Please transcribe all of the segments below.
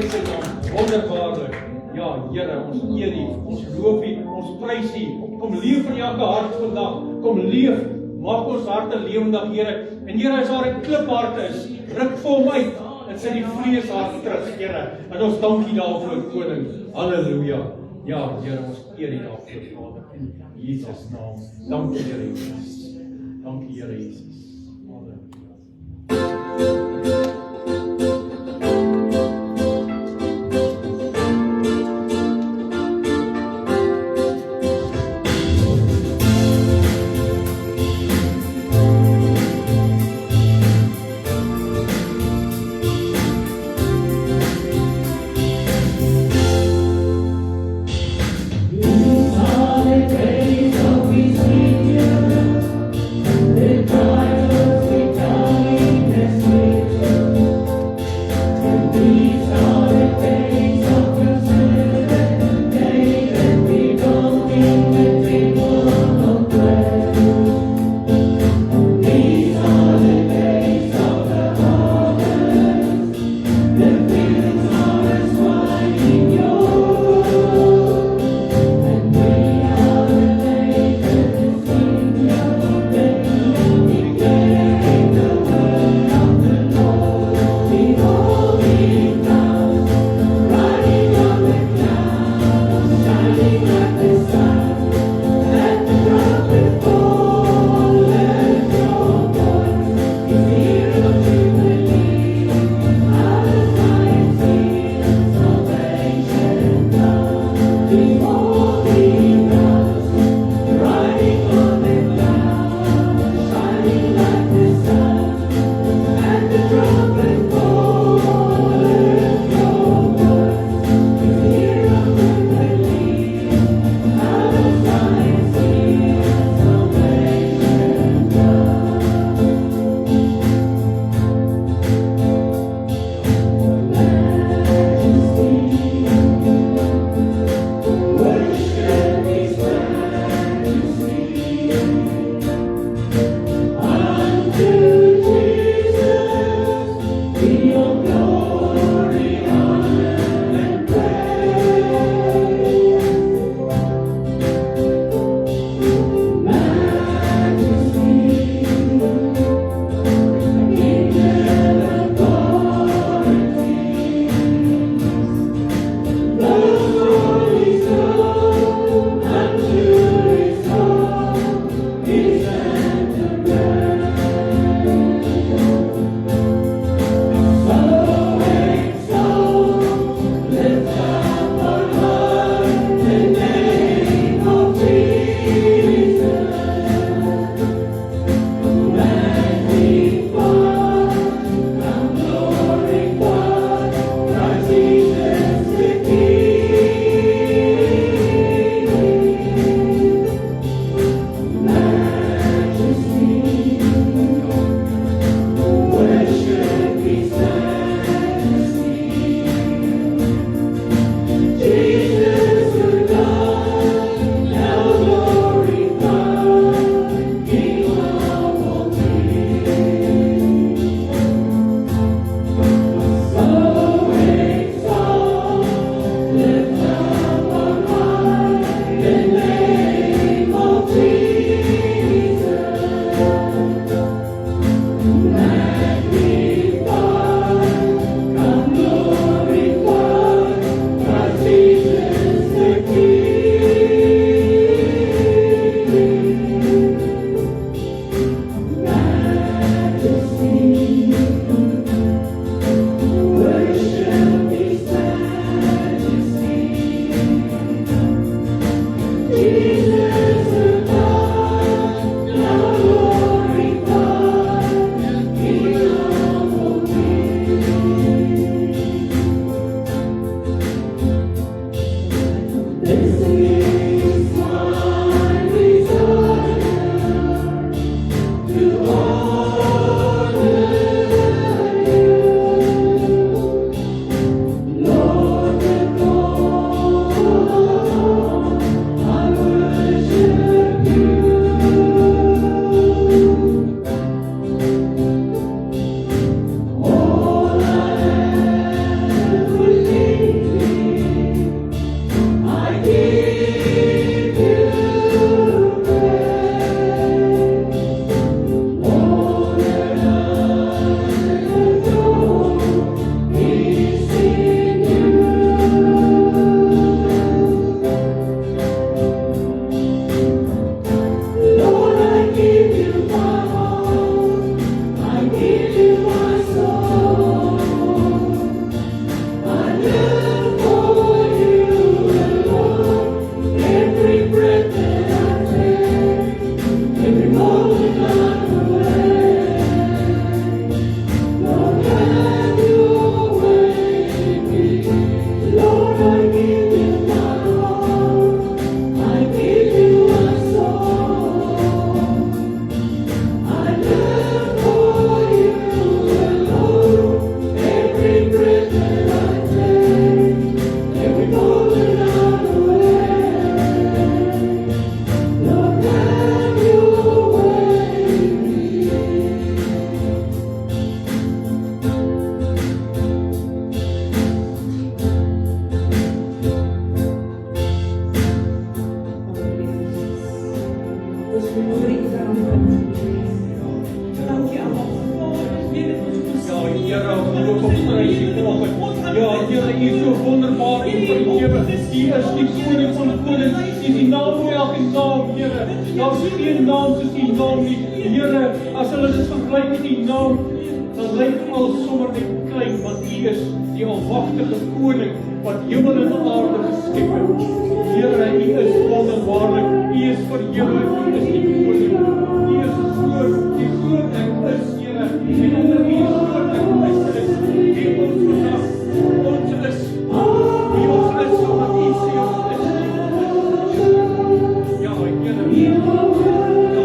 Here se naam, wonderbaarlik. Ja, Here, ons eer U, ons loof U, ons prys U. Kom leef in elke hart vandag. Kom leef, maak ons harte lewendig, Here. En Here, as daar 'n kliphart is, ruk vir hom uit en sit die vleeshart terug, Here. En ons dank U daarvoor, Koning. Halleluja. Ja, Here, ons eer U daarvoor, Vader. In Jesus naam. Dankie, Here Jesus. Dankie, Here Jesus. The Here, U is so wonderbaar en verhewe. U is die koning van konings. U is die naam voor elke naam, Here. Daar is geen naam soos die naam nie. Here, as hulle dit vergelyk met die naam, dan lyk alles sommer net klein, want U is die almagtige koning wat hemel en aarde geskep het. Here, U is wonderbaarlik. U is verhewe. U is die koning. U is groot. Die groot ek is, Here. En onder U is groot ek is. En ons vandag, ons is. Wie ons is, omdat U sê ons is. Ja, Here. Ja,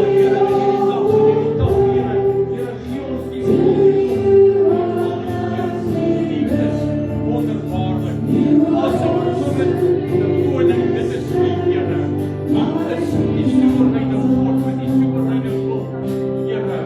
Here, in hierdie dag, Here. Here, gee ons die wonderbaarlik. As ek kom met die koning, dit is nie, Here. U is die soewereine God met die soewereine God. Here,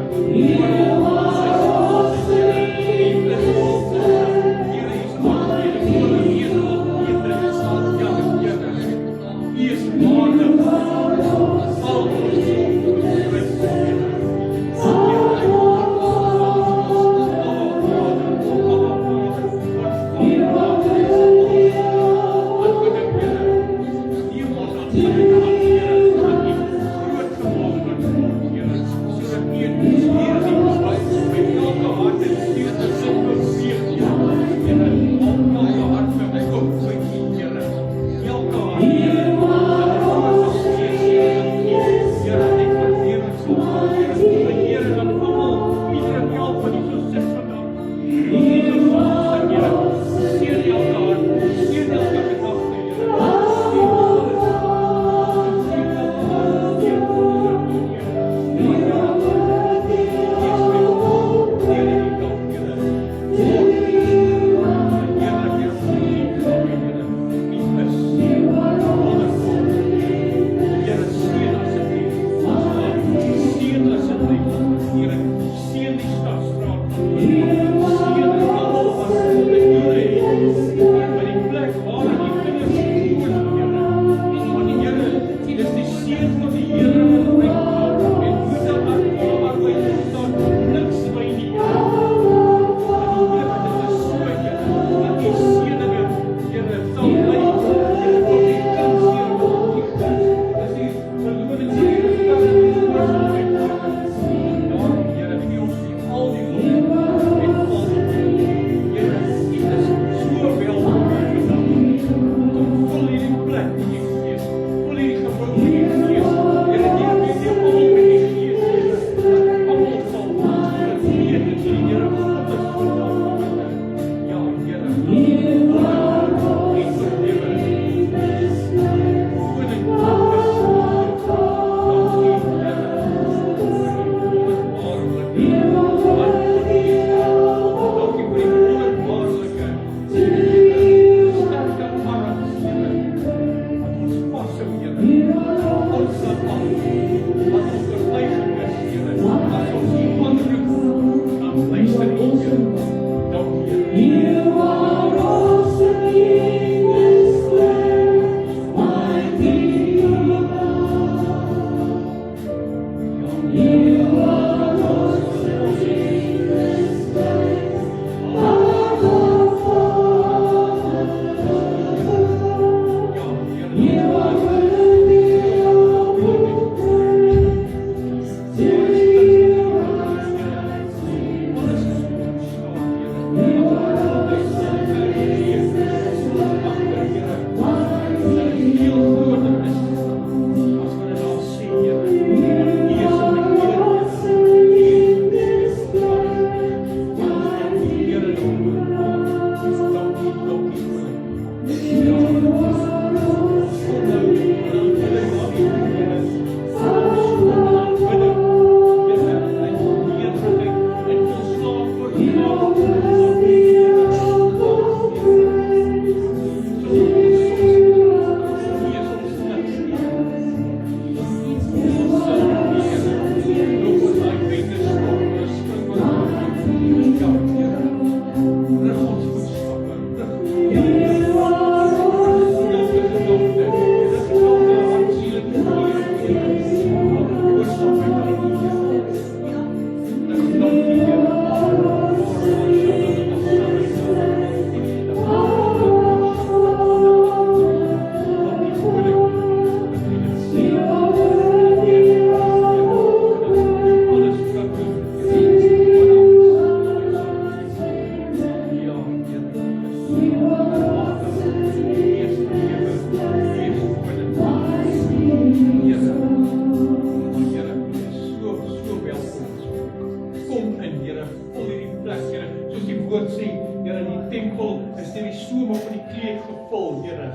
uitgevul, Here.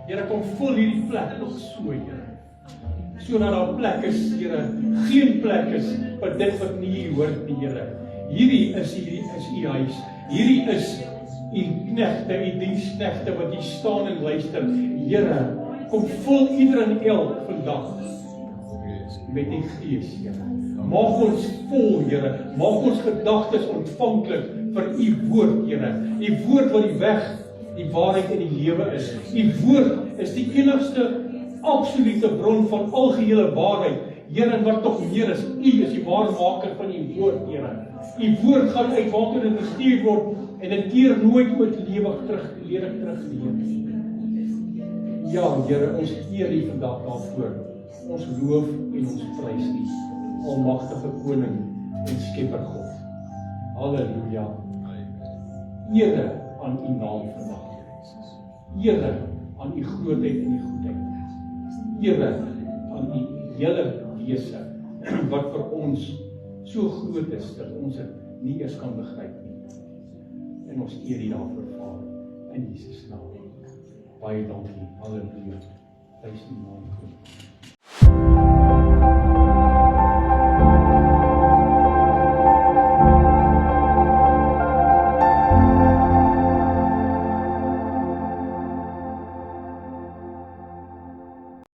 Here, kom vul hierdie plek nog so, Here. Sodat daar plek is, Here, geen plek is vir dit wat nie hier hoort nie, Here. Hierdie is u huis. Hierdie is u knegte, u diensknegte wat hier staan en luister. Here, kom vul ieder en elk vandag met die Gees, Here. Maak ons vol, Here. Maak ons gedagtes ontvanklik vir u woord, Here. U woord wat die weg, die waarheid en die lewe is. U woord is die enigste absolute bron van algehele waarheid. Here, en wat nog meer is, u is die waarmaker van u woord, Here. U woord gaan uit waartoe dit gestuur word en dit keer nooit ledig terug nie. Ja, Here, ons eer u vandag daarvoor. Ons loof en ons prys u, almagtige koning en skepper God. Halleluja. Ere aan u naam vandag. Ere aan u grootheid en u goedheid. Ere aan u hele wese wat vir ons so groot is dat ons dit nie eers kan begryp nie. En ons eer u daarvoor, Vader, in Jesus naam. Baie dankie. Halleluja. Prys die naam van